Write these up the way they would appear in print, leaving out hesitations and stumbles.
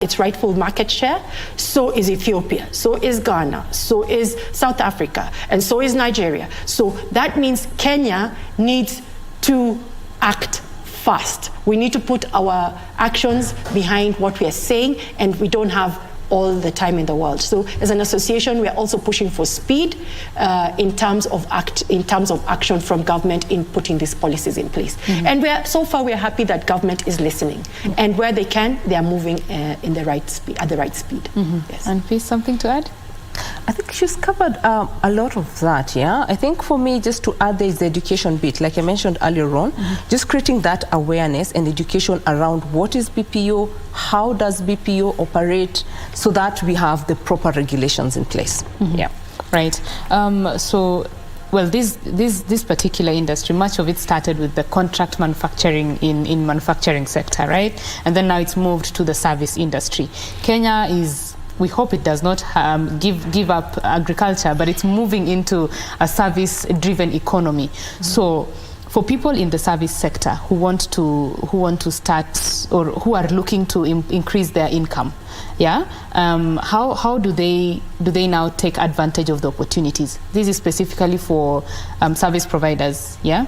its rightful market share, so is Ethiopia, so is Ghana, so is South Africa, and so is Nigeria. So that means Kenya needs to act fast. We need to put our actions behind what we are saying, and we don't have all the time in the world. So as an association, we are also pushing for speed in terms of action from government in putting these policies in place. And so far we are happy that government is listening, and where they can, they are moving in the right speed, at the right speed. Yes. And please, something to add? I think she's covered a lot of that, yeah? I think for me, just to add, there is the education bit, like I mentioned earlier on, just creating that awareness and education around what is BPO, how does BPO operate, so that we have the proper regulations in place. Yeah, right. Well, this particular industry, much of it started with the contract manufacturing in manufacturing sector, right? And then now it's moved to the service industry. Kenya is, we hope it does not give up agriculture, but it's moving into a service-driven economy. So for people in the service sector who want to start, or who are looking to increase their income, yeah, how do they now take advantage of the opportunities? This is specifically for service providers. Yeah.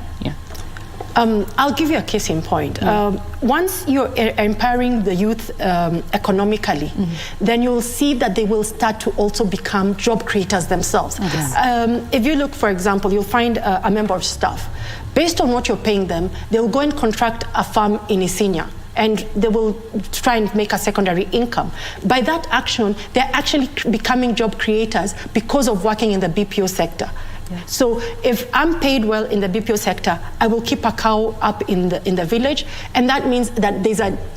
I'll give you a case in point. Once you're empowering the youth economically, then you'll see that they will start to also become job creators themselves. If you look, for example, you'll find a member of staff. Based on what you're paying them, they'll go and contract a farm in Isinya, and they will try and make a secondary income. By that action, they're actually becoming job creators because of working in the BPO sector. So if I'm paid well in the BPO sector, I will keep a cow up in the village, and that means that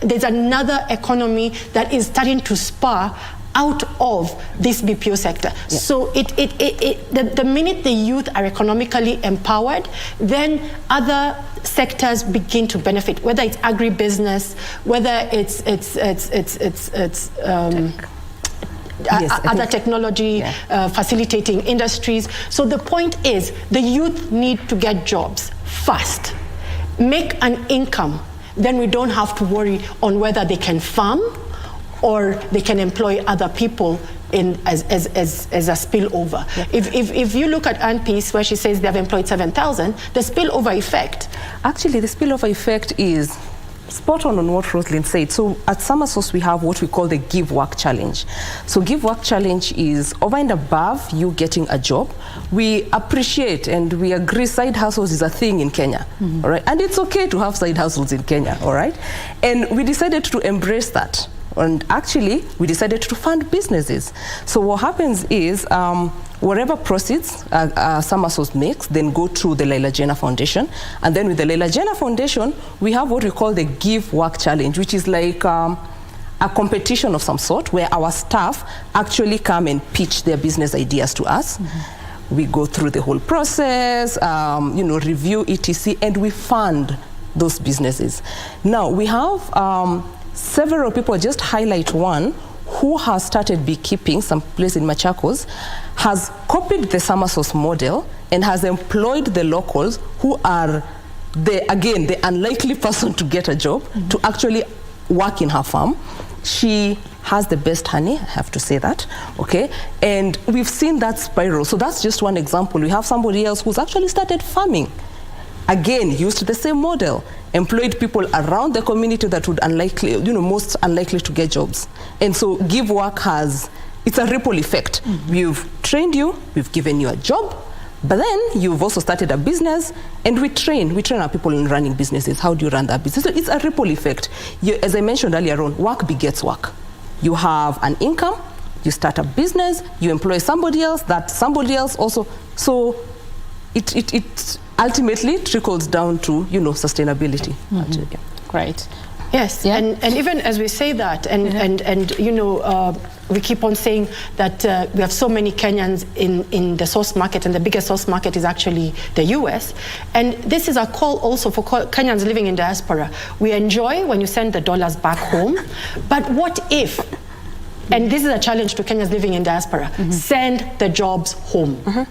there's another economy that is starting to spur out of this BPO sector. So the minute the youth are economically empowered, then other sectors begin to benefit, whether it's agribusiness, whether it's other technology, facilitating industries. So the point is, the youth need to get jobs fast, make an income. Then we don't have to worry on whether they can farm or they can employ other people as a spillover. If you look at Annepeace, where she says they have employed 7,000, the spillover effect. Actually, the spillover effect is spot on what Roselyn said. So at Samasource, we have what we call the Give Work Challenge. So Give Work Challenge is over and above you getting a job. We appreciate and we agree side hustles is a thing in Kenya, all right? And it's okay to have side hustles in Kenya, all right? And we decided to embrace that. And actually, we decided to fund businesses. So what happens is, whatever proceeds Samasource makes then go through the Laila Jena Foundation. And then with the Laila Jena Foundation, we have what we call the Give Work Challenge, which is like a competition of some sort where our staff actually come and pitch their business ideas to us. We go through the whole process, review etc., and we fund those businesses. Now, we have several people, just highlight one, who has started beekeeping someplace in Machakos, has copied the Samasource model and has employed the locals who are, the unlikely person to get a job to actually work in her farm. She has the best honey, I have to say that, okay? And we've seen that spiral. So that's just one example. We have somebody else who's actually started farming. Again, used the same model, employed people around the community that would most unlikely to get jobs. And so Give Work it's a ripple effect. We've trained you, we've given you a job, but then you've also started a business, and we train our people in running businesses. How do you run that business? So it's a ripple effect. As I mentioned earlier on, work begets work. You have an income, you start a business, you employ somebody else, that somebody else also. So it ultimately trickles down to, sustainability. Right. Yes, and even as we say that, we keep on saying that we have so many Kenyans in the source market, and the biggest source market is actually the US. And this is a call also for Kenyans living in diaspora. We enjoy when you send the dollars back home, but what if, and this is a challenge to Kenyans living in diaspora, send the jobs home.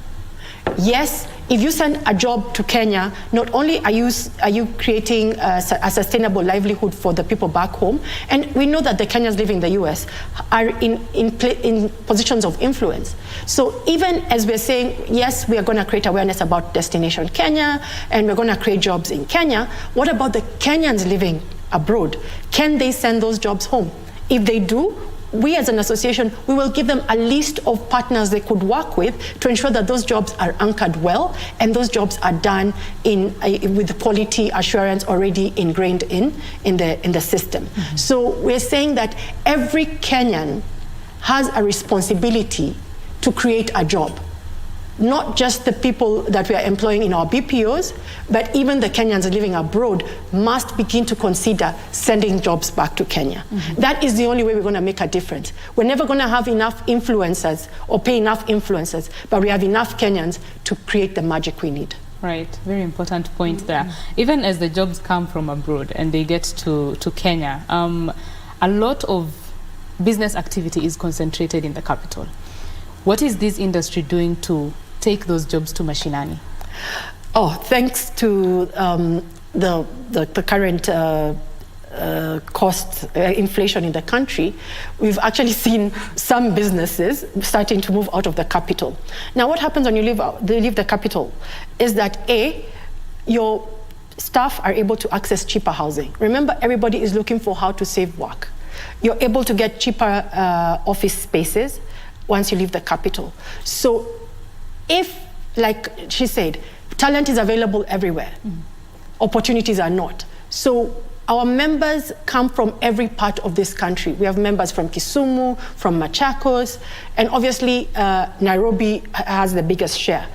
Yes, If you send a job to Kenya, not only are you creating a sustainable livelihood for the people back home, and we know that the Kenyans living in the US are in positions of influence. So even as we're saying, yes, we are going to create awareness about Destination Kenya, and we're going to create jobs in Kenya, what about the Kenyans living abroad? Can they send those jobs home? If they do, we as an association, we will give them a list of partners they could work with to ensure that those jobs are anchored well and those jobs are done with quality assurance already ingrained in the system. Mm-hmm. So we're saying that every Kenyan has a responsibility to create a job. Not just the people that we are employing in our BPOs, but even the Kenyans living abroad must begin to consider sending jobs back to Kenya. Mm-hmm. That is the only way we're going to make a difference. We're never going to have enough influencers or pay enough influencers, but we have enough Kenyans to create the magic we need. Right, very important point there. Even as the jobs come from abroad and they get to Kenya, a lot of business activity is concentrated in the capital. What is this industry doing to take those jobs to mashinani? Oh, thanks to the current cost inflation in the country, we've actually seen some businesses starting to move out of the capital. Now, what happens when you leave the capital is that your staff are able to access cheaper housing. Remember, everybody is looking for how to save work. You're able to get cheaper office spaces once you leave the capital. So if, like she said, talent is available everywhere, opportunities are not. So our members come from every part of this country. We have members from Kisumu, from Machakos, and obviously Nairobi has the biggest share.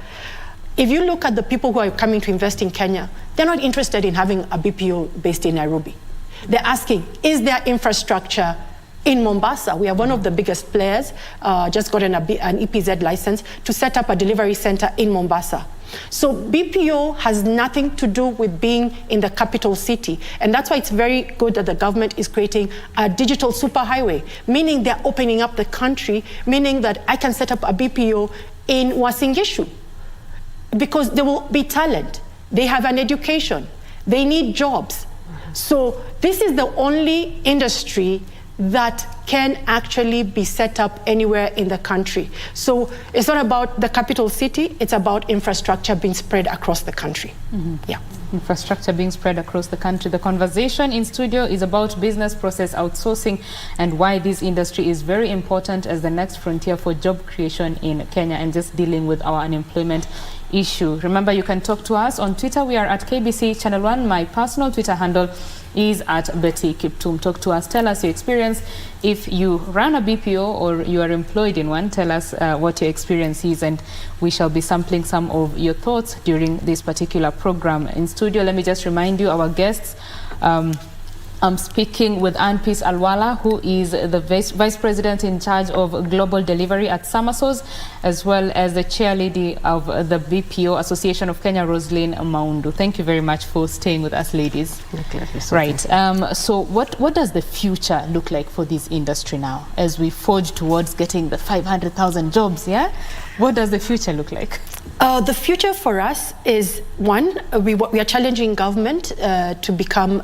If you look at the people who are coming to invest in Kenya, they're not interested in having a BPO based in Nairobi. They're asking, is there infrastructure in Mombasa? We are one of the biggest players, just got an EPZ license to set up a delivery center in Mombasa. So BPO has nothing to do with being in the capital city. And that's why it's very good that the government is creating a digital superhighway, meaning they're opening up the country, meaning that I can set up a BPO in Uasin Gishu because there will be talent. They have an education. They need jobs. So this is the only industry that can actually be set up anywhere in the country. So it's not about the capital city, it's about infrastructure being spread across the country. Mm-hmm. Yeah. Infrastructure being spread across the country. The conversation in studio is about business process outsourcing and why this industry is very important as the next frontier for job creation in Kenya and just dealing with our unemployment issue. Remember, you can talk to us on Twitter. We are at KBC Channel 1. My personal Twitter handle is at Betty Kiptum. Talk to us. Tell us your experience. If you run a BPO or you are employed in one, tell us what your experience is, and we shall be sampling some of your thoughts during this particular program. In studio, let me just remind you, our guests. I'm speaking with Annepeace Alwala, who is the Vice President in charge of Global Delivery at Samasource, as well as the Chair Lady of the BPO Association of Kenya, Roselyn Maundu. Thank you very much for staying with us, ladies. Right. So what does the future look like for this industry now as we forge towards getting the 500,000 jobs, yeah? What does the future look like? The future for us is, one, we are challenging government to become,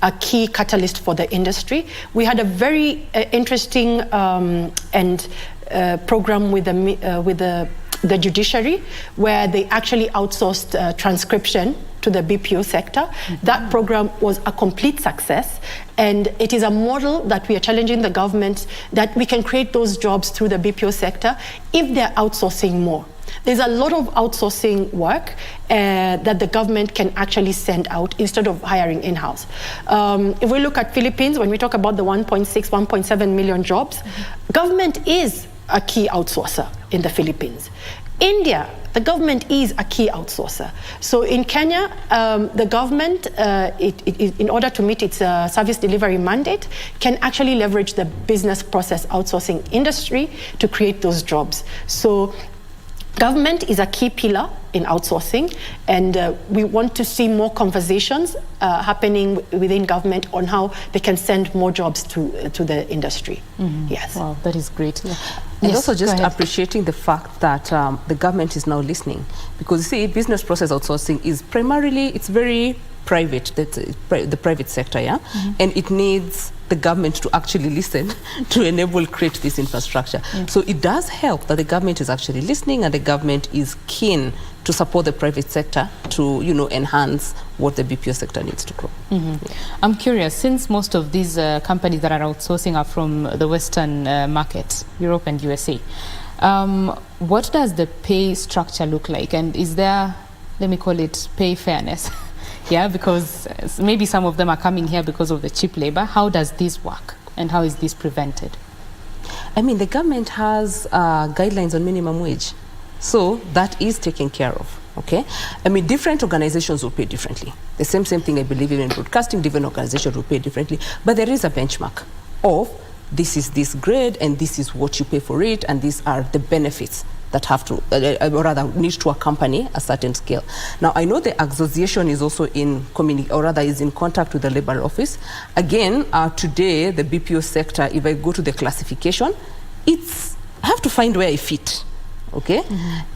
a key catalyst for the industry. We had a very interesting program with the judiciary, where they actually outsourced transcription to the BPO sector. Mm-hmm. That program was a complete success, and it is a model that we are challenging the government that we can create those jobs through the BPO sector if they're outsourcing more. There's a lot of outsourcing work that the government can actually send out instead of hiring in-house. If we look at Philippines, when we talk about the 1.7 million jobs, government is a key outsourcer in the Philippines. India, the government is a key outsourcer. So in Kenya, the government, in order to meet its service delivery mandate, can actually leverage the business process outsourcing industry to create those jobs. So government is a key pillar in outsourcing, and we want to see more conversations happening within government on how they can send more jobs to the industry. Yes. Wow, that is great. Yeah. And Yes, also just go ahead. appreciating the fact that the government is now listening, because you see, business process outsourcing is primarily, it's very private, that's the private sector, yeah? And it needs the government to actually listen to enable create this infrastructure. So it does help that the government is actually listening, and the government is keen to support the private sector to, you know, enhance what the BPO sector needs to grow. I'm curious, since most of these companies that are outsourcing are from the Western markets, Europe and USA, what does the pay structure look like? And is there, let me call it pay fairness? Yeah, because maybe some of them are coming here because of the cheap labor. How does this work, and how is this prevented? I mean, the government has guidelines on minimum wage, so that is taken care of. Okay, I mean, different organizations will pay differently. The same thing, I believe, even in broadcasting, different organizations will pay differently. But there is a benchmark of this is this grade, and this is what you pay for it, and these are the benefits that have to, or rather, need to accompany a certain scale. Now, I know the association is also in is in contact with the Labour Office. Again, today, the BPO sector, if I go to the classification, I have to find where I fit. Okay,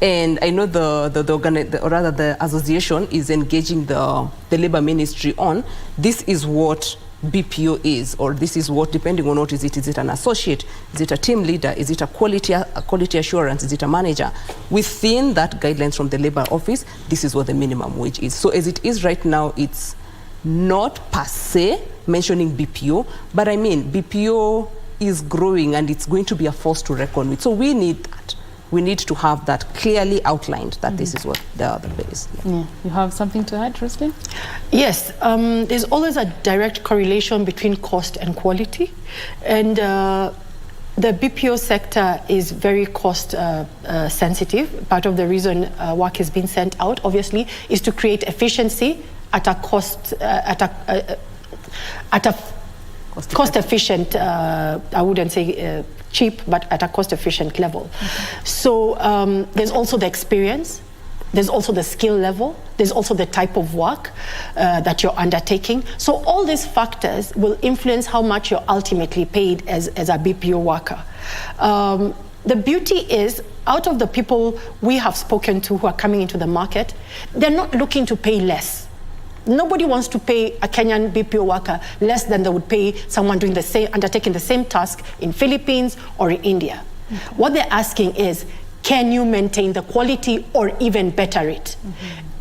and I know the association is engaging the Labour Ministry on this is what BPO is, or this is what, depending on what is it an associate, is it a team leader, is it a quality assurance, is it a manager? Within that guidelines from the Labour Office, this is what the minimum wage is. So as it is right now, it's not per se mentioning BPO, but I mean BPO is growing, and it's going to be a force to reckon with. So we need that. We need to have that clearly outlined, that this is what the pay is. Yeah. You have something to add, Roselyn? Yes, there's always a direct correlation between cost and quality, and the BPO sector is very cost sensitive. Part of the reason work is being sent out, obviously, is to create efficiency at a cost cost efficient. I wouldn't say cheap, but at a cost-efficient level. So there's also the experience, there's also the skill level, there's also the type of work that you're undertaking. So all these factors will influence how much you're ultimately paid as a BPO worker. The beauty is, out of the people we have spoken to who are coming into the market, they're not looking to pay less. Nobody wants to pay a Kenyan BPO worker less than they would pay someone doing the same, undertaking the same task in Philippines or in India. What they're asking is, can you maintain the quality or even better it?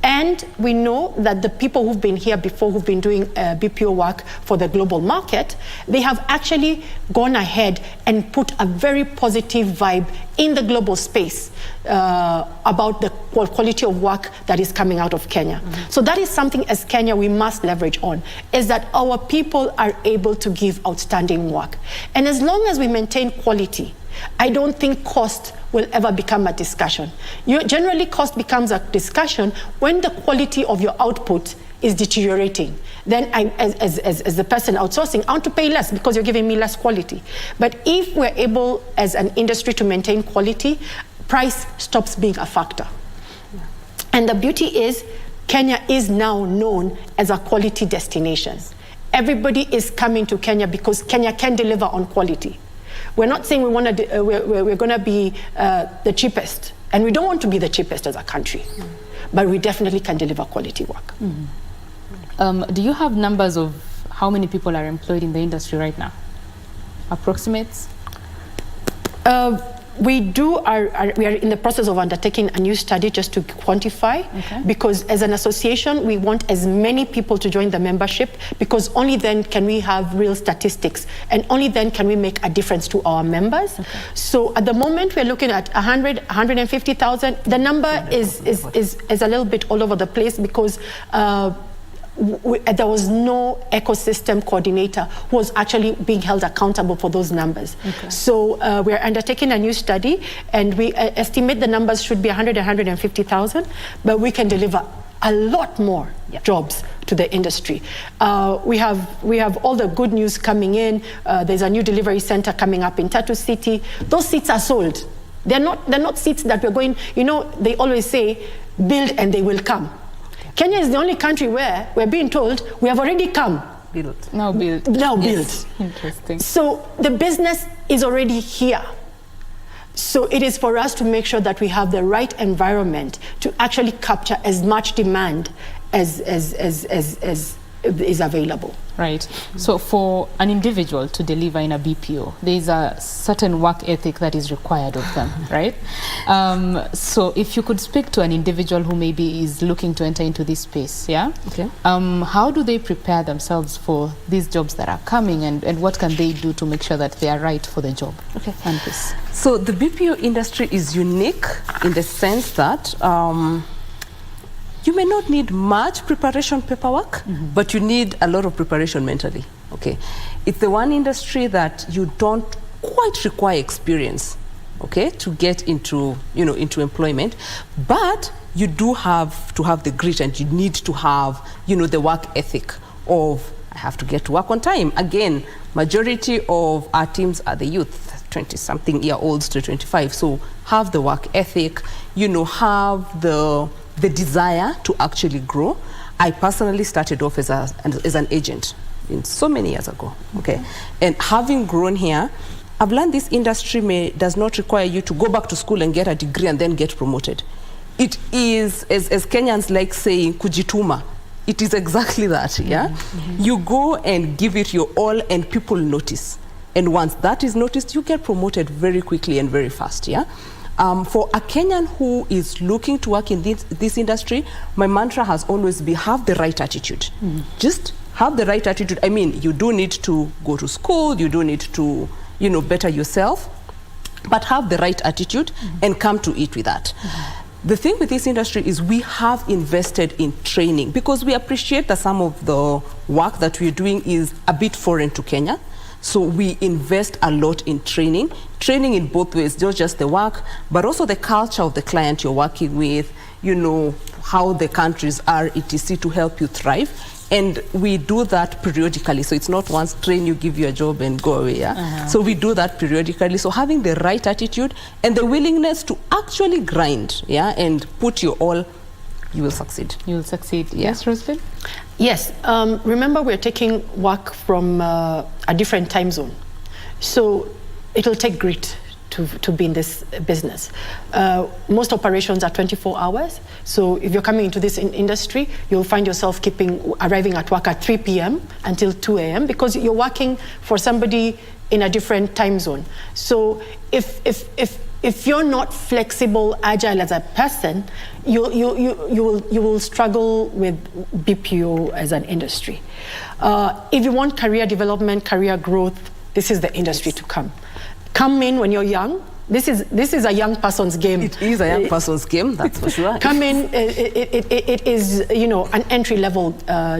And we know that the people who've been here before, who've been doing BPO work for the global market, they have actually gone ahead and put a very positive vibe in the global space about the quality of work that is coming out of Kenya. So that is something as Kenya we must leverage on, is that our people are able to give outstanding work. And as long as we maintain quality, I don't think cost will ever become a discussion. Generally, cost becomes a discussion when the quality of your output is deteriorating. Then as the person outsourcing, I want to pay less because you're giving me less quality. But if we're able as an industry to maintain quality, price stops being a factor. And the beauty is, Kenya is now known as a quality destination. Everybody is coming to Kenya because Kenya can deliver on quality. We're not saying we're going to be the cheapest, and we don't want to be the cheapest as a country, but we definitely can deliver quality work. Do you have numbers of how many people are employed in the industry right now? Approximates? We are in the process of undertaking a new study just to quantify, because as an association, we want as many people to join the membership, because only then can we have real statistics, and only then can we make a difference to our members. So at the moment, we're looking at 150,000. The number is a little bit all over the place, because there was no ecosystem coordinator who was actually being held accountable for those numbers. So we're undertaking a new study, and we estimate the numbers should be 150,000, but we can deliver a lot more jobs to the industry. We have all the good news coming in. There's a new delivery center coming up in Tatu City. Those seats are sold. They're not seats that we're going, you know, they always say, build and they will come. Kenya is the only country where we're being told we have already come. Build. Now build. Now build. Yes. Interesting. So the business is already here. So it is for us to make sure that we have the right environment to actually capture as much demand as is available. Right. So for an individual to deliver in a BPO, there is a certain work ethic that is required of them, right? So if you could speak to an individual who maybe is looking to enter into this space, yeah? Okay. How do they prepare themselves for these jobs that are coming, and what can they do to make sure that they are right for the job? Okay. Annepeace. So the BPO industry is unique in the sense that you may not need much preparation paperwork, but you need a lot of preparation mentally. Okay, it's the one industry that you don't quite require experience, okay, to get into, you know, into employment, but you do have to have the grit, and you need to have, you know, the work ethic of, I have to get to work on time. Again, majority of our teams are the youth, 20-something-year-olds to 25. So have the work ethic, you know, have the desire to actually grow. I personally started off as an agent so many years ago, okay? And having grown here, I've learned this industry does not require you to go back to school and get a degree and then get promoted. It is, as Kenyans like saying, kujituma. It is exactly that, yeah? You go and give it your all and people notice. And once that is noticed, you get promoted very quickly and very fast, yeah? For a Kenyan who is looking to work in this industry, my mantra has always been, have the right attitude. Just have the right attitude. I mean, you do need to go to school, you do need to, you know, better yourself, but have the right attitude and come to it with that. The thing with this industry is we have invested in training, because we appreciate that some of the work that we're doing is a bit foreign to Kenya. So we invest a lot in training in both ways, not just the work, but also the culture of the client you're working with, you know, how the countries are, etc., to help you thrive. And we do that periodically. So it's not once train you, give you a job and go away, yeah? So we do that periodically. So having the right attitude and the willingness to actually grind, yeah, and put your all, you will succeed. You will succeed. Yeah. Yes, Roselyn? Yes, remember we're taking work from a different time zone. So it'll take grit to be in this business. Most operations are 24 hours. So if you're coming into this industry, you'll find yourself arriving at work at 3 p.m. until 2 a.m. because you're working for somebody in a different time zone. So if you're not flexible, agile as a person, you will struggle with BPO as an industry. If you want career development, career growth, this is the industry to come. Come in when you're young. This is a young person's game. It is a young person's game, that's for sure. Come in, it is, you know, an entry-level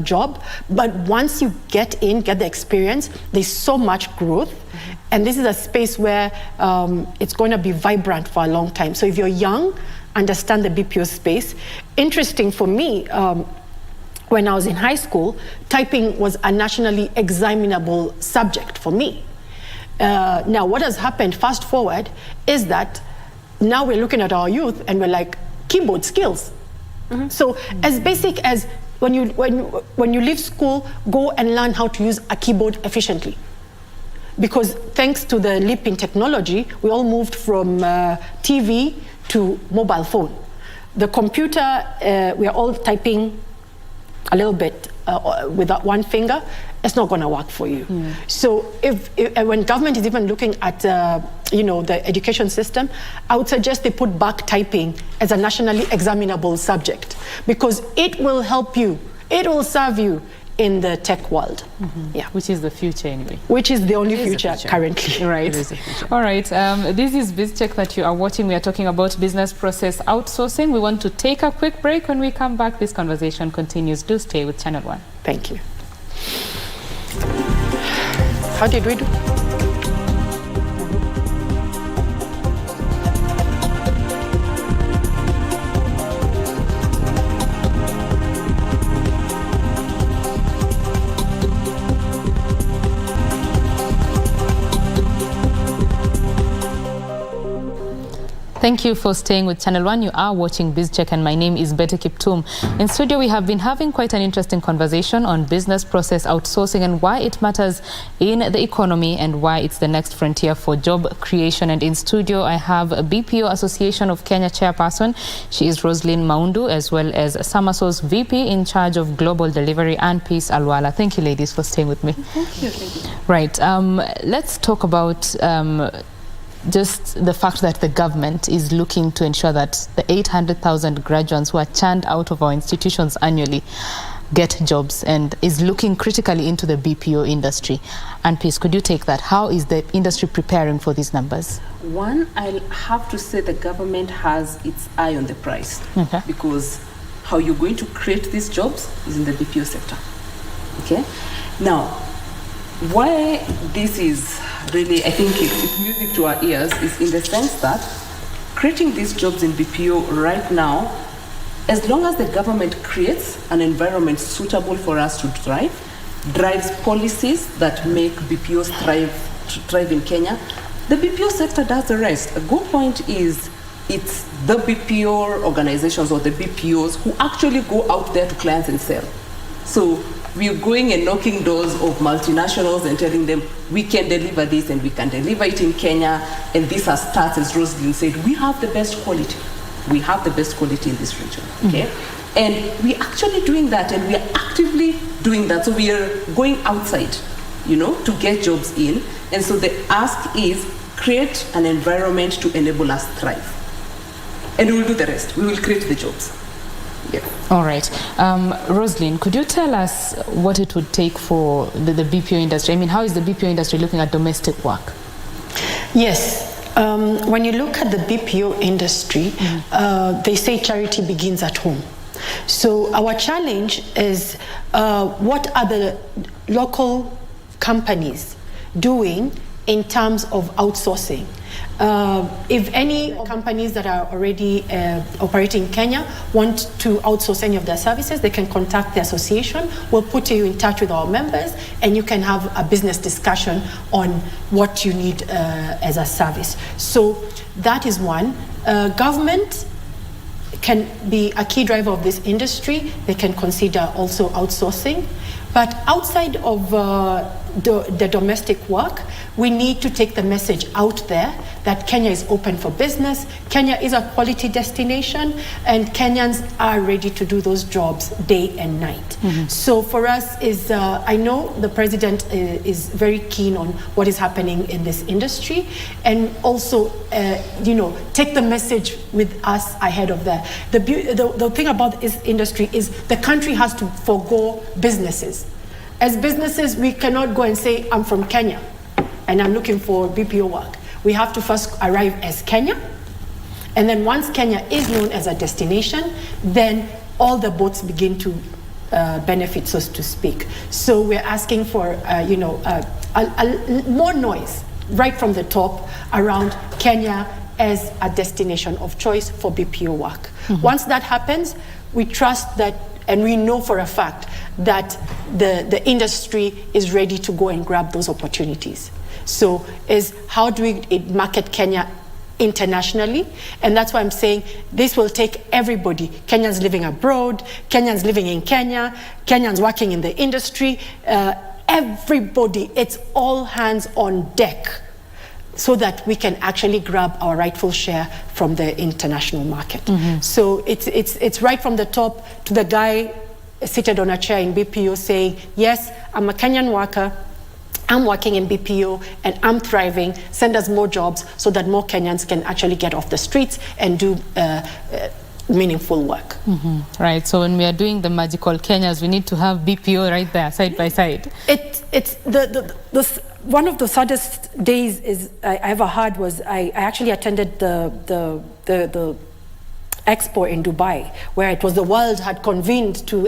job, but once you get in, get the experience, there's so much growth, and this is a space where it's going to be vibrant for a long time. So if you're young, understand the BPO space. Interesting for me, when I was in high school, typing was a nationally examinable subject for me. Now, what has happened, fast forward, is that now we're looking at our youth and we're like, keyboard skills. So as basic as when you leave school, go and learn how to use a keyboard efficiently. Because thanks to the leap in technology, we all moved from TV to mobile phone. The computer, we are all typing a little bit with that one finger. It's not going to work for you. So if when government is even looking at you know, the education system, I would suggest they put back typing as a nationally examinable subject, because it will help you, it will serve you in the tech world. Yeah, which is the future anyway. Which is the only future currently. Right. All right. This is BizCheck that you are watching. We are talking about business process outsourcing. We want to take a quick break. When we come back, this conversation continues. Do stay with Channel 1. Thank you. How did we do? Thank you for staying with Channel 1. You are watching BizCheck and my name is Betty Kiptum. In studio, we have been having quite an interesting conversation on business process outsourcing and why it matters in the economy and why it's the next frontier for job creation. And in studio, I have a BPO Association of Kenya chairperson. She is Roselyn Maundu, as well as Samasource VP in charge of global delivery, Annepeace Alwala. Thank you, ladies, for staying with me. Thank you. Thank you. Right. Let's talk about just the fact that the government is looking to ensure that the 800,000 graduates who are churned out of our institutions annually get jobs and is looking critically into the BPO industry. Annepeace, could you take that? How is the industry preparing for these numbers? One, I'll have to say the government has its eye on the price, Okay. because how you're going to create these jobs is in the BPO sector. Okay? Now, why this is really, I think it's music to our ears, is in the sense that creating these jobs in BPO right now, as long as the government creates an environment suitable for us to thrive, drives policies that make BPOs thrive in Kenya, the BPO sector does the rest. A good point is it's the BPO organizations or the BPOs who actually go out there to clients and sell. So we're going and knocking doors of multinationals and telling them we can deliver this and we can deliver it in Kenya, and this has stats, as Roselyn said, we have the best quality. We have the best quality in this region, okay? And we're actually doing that, and we are actively doing that. So we are going outside, to get jobs in. And so the ask is create an environment to enable us to thrive. And we will do the rest. We will create the jobs. Yeah. All right. Roselyn, could you tell us what it would take for the BPO industry? I mean, how is the BPO industry looking at domestic work? Yes. When you look at the BPO industry, they say charity begins at home. So our challenge is what are the local companies doing in terms of outsourcing? If any companies that are already operating in Kenya want to outsource any of their services, they can contact the association. We'll put you in touch with our members, and you can have a business discussion on what you need as a service. So that is one. Government can be a key driver of this industry. They can consider also outsourcing. But outside of the domestic work, we need to take the message out there that Kenya is open for business, Kenya is a quality destination, and Kenyans are ready to do those jobs day and night. So for us is, I know the president is very keen on what is happening in this industry, and also, take the message with us ahead of that. The thing about this industry is the country has to forgo businesses. As businesses, we cannot go and say, I'm from Kenya and I'm looking for BPO work. We have to first arrive as Kenya. And then once Kenya is known as a destination, then all the boats begin to benefit, so to speak. So we're asking for, more noise right from the top around Kenya as a destination of choice for BPO work. Once that happens, we trust that, and we know for a fact that the industry is ready to go and grab those opportunities. So is how do we market Kenya internationally? And that's why I'm saying this will take everybody. Kenyans living abroad, Kenyans living in Kenya, Kenyans working in the industry, everybody, it's all hands on deck, so that we can actually grab our rightful share from the international market. So it's right from the top to the guy seated on a chair in BPO saying, yes, I'm a Kenyan worker, I'm working in BPO and I'm thriving, send us more jobs so that more Kenyans can actually get off the streets and do meaningful work. Right, so when we are doing the magical Kenyas, we need to have BPO right there, side by side. It's one of the saddest days is I ever had was I actually attended the expo in Dubai, where it was the world had convened to,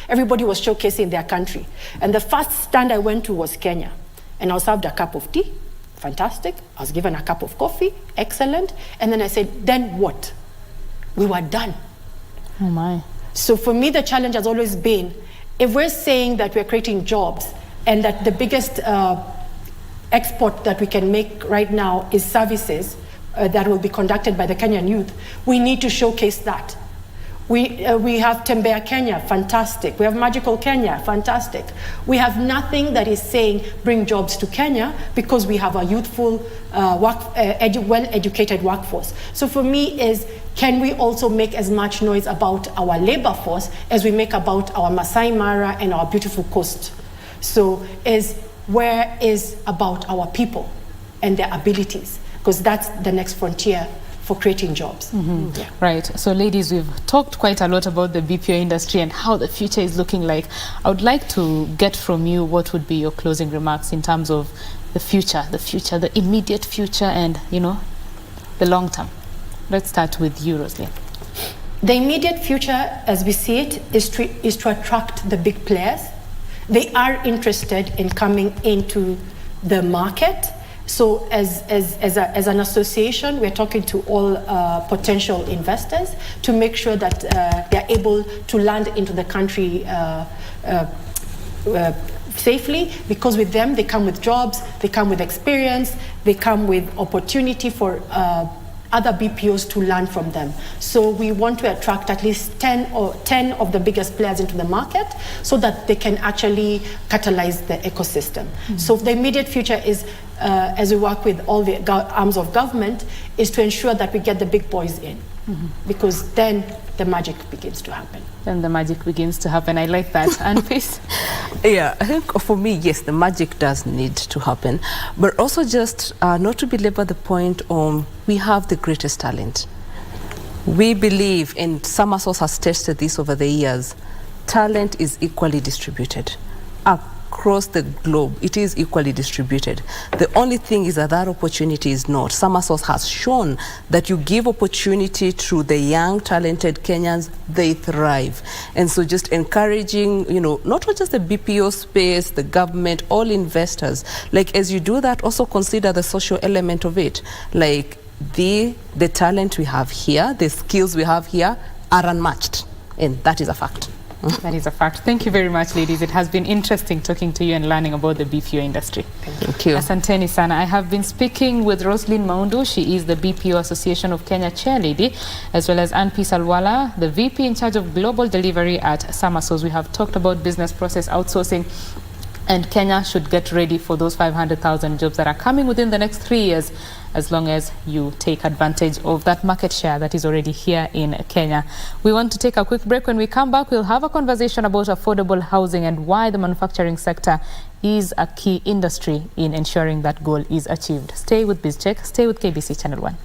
everybody was showcasing their country. And the first stand I went to was Kenya. And I was served a cup of tea, fantastic. I was given a cup of coffee, excellent. And then I said, then what? We were done. Oh my. So for me, the challenge has always been, if we're saying that we're creating jobs and that the biggest export that we can make right now is services, that will be conducted by the Kenyan youth, we need to showcase that. We have Tembea Kenya, fantastic. We have Magical Kenya, fantastic. We have nothing that is saying bring jobs to Kenya because we have a youthful, well-educated workforce. So for me is, can we also make as much noise about our labor force as we make about our Masai Mara and our beautiful coast? So where is about our people and their abilities? Because that's the next frontier for creating jobs. Yeah. Right. So ladies, we've talked quite a lot about the BPO industry and how the future is looking like. I would like to get from you what would be your closing remarks in terms of the future, the immediate future, and, you know, the long term. Let's start with you, Roselyn. The immediate future, as we see it, is to attract the big players. They are interested in coming into the market. So as an association, we're talking to all potential investors to make sure that they're able to land into the country safely, because with them, they come with jobs, they come with experience, they come with opportunity for other BPOs to learn from them. So we want to attract at least 10 of the biggest players into the market so that they can actually catalyze the ecosystem. So the immediate future is, as we work with all the arms of government, is to ensure that we get the big boys in, because then the magic begins to happen. Then the magic begins to happen. I like that. Annepeace? Yeah, I think for me, yes, the magic does need to happen. But also just not to belabor the point on, we have the greatest talent. We believe, and Samasource has tested this over the years, talent is equally distributed. Across the globe, it is equally distributed. The only thing is that opportunity is not. Samasource has shown that you give opportunity to the young, talented Kenyans, they thrive. And so just encouraging, you know, not just the BPO space, the government, all investors, like as you do that, also consider the social element of it. Like the talent we have here, the skills we have here are unmatched. And that is a fact. That is a fact. Thank you very much, ladies. It has been interesting talking to you and learning about the BPO industry. Thank you. Asanteni sana. I have been speaking with Roselyn Maundu. She is the BPO Association of Kenya chair lady, as well as Annepeace Alwala, the VP in charge of global delivery at Samasource. We have talked about business process outsourcing, and Kenya should get ready for those 500,000 jobs that are coming within the next 3 years, as long as you take advantage of that market share that is already here in Kenya. We want to take a quick break. When we come back, we'll have a conversation about affordable housing and why the manufacturing sector is a key industry in ensuring that goal is achieved. Stay with BizCheck, stay with KBC Channel 1.